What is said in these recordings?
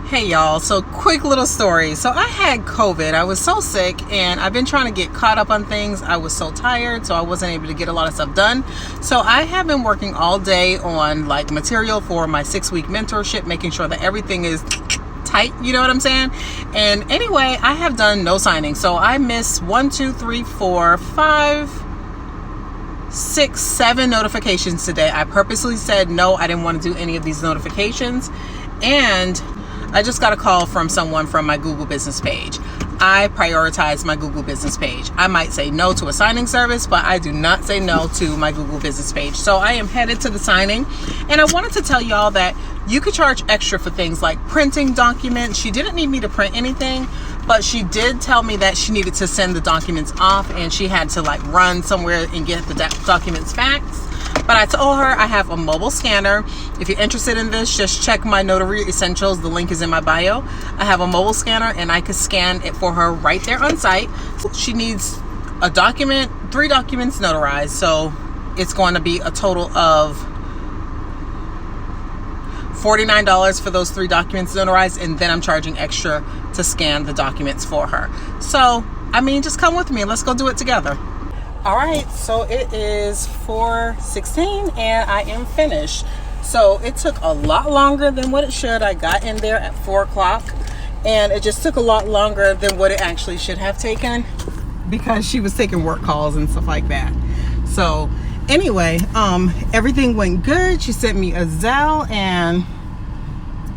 Hey y'all, so quick little story. So I had COVID. I was so sick and I've been trying to get caught up on things. I was so tired, so I wasn't able to get a lot of stuff done. So I have been working all day on like material for my 6-week mentorship, making sure that everything is tight, you know what I'm saying? And anyway, I have done no signing. So I missed 1, 2, 3, 4, 5, 6, 7 notifications today. I purposely said no, I didn't want to do any of these notifications. And I just got a call from someone from my Google Business page. I prioritize my Google Business page. I might say no to a signing service, but I do not say no to my Google Business page. So I am headed to the signing, and I wanted to tell y'all that you could charge extra for things like printing documents. She didn't need me to print anything, but she did tell me that she needed to send the documents off and she had to like run somewhere and get the documents faxed. But I told her I have a mobile scanner. If you're interested in this, just check my Notary Essentials. The link is in my bio. I have a mobile scanner and I could scan it for her right there on site. She needs a document, 3 documents notarized. So it's going to be a total of $49 for those 3 documents notarized. And then I'm charging extra to scan the documents for her. So, I mean, just come with me. Let's go do it together. All right, so it is 4:16 and I am finished. So it took a lot longer than what it should. I got in there at 4 o'clock and it just took a lot longer than what it actually should have taken because she was taking work calls and stuff like that. So anyway, everything went good. She sent me a Zelle and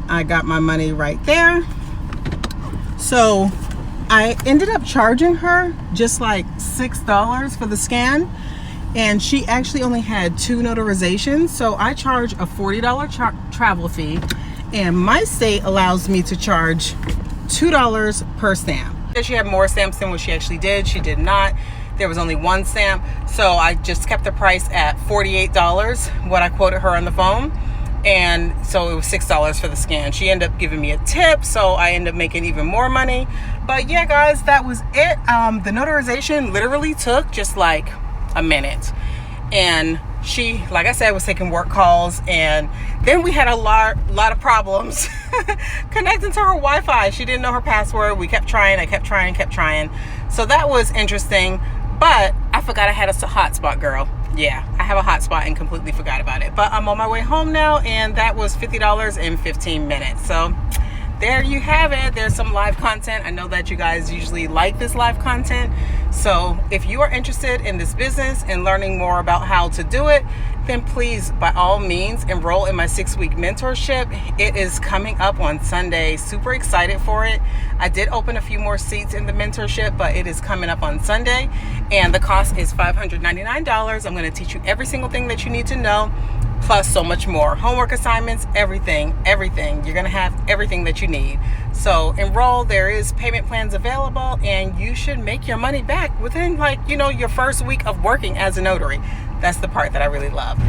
I got my money right there. So I ended up charging her just like $6 for the scan, and she actually only had 2 notarizations. So I charge a $40 travel fee, and my state allows me to charge $2 per stamp. She had more stamps than what she actually did. She did not. There was only 1 stamp, so I just kept the price at $48, what I quoted her on the phone. And so it was $6 for the scan. She ended up giving me a tip, so I ended up making even more money. But yeah, guys, that was it. The notarization literally took just like a minute. And she, like I said, was taking work calls. And then we had a lot of problems connecting to her Wi-Fi. She didn't know her password. We kept trying. I kept trying. So that was interesting. But I forgot I had a hotspot, girl. Yeah, I have a hotspot and completely forgot about it. But I'm on my way home now, and that was $50 in 15 minutes. So there you have it. There's some live content. I know that you guys usually like this live content. So if you are interested in this business and learning more about how to do it, then please, by all means, enroll in my 6-week mentorship. It is coming up on Sunday. Super excited for it. I did open a few more seats in the mentorship, but it is coming up on Sunday. And the cost is $599. I'm going to teach you every single thing that you need to know, plus so much more. Homework assignments, everything. You're going to have everything that you need. So enroll. There is payment plans available, and you should make your money back within your first week of working as a notary. That's the part that I really love.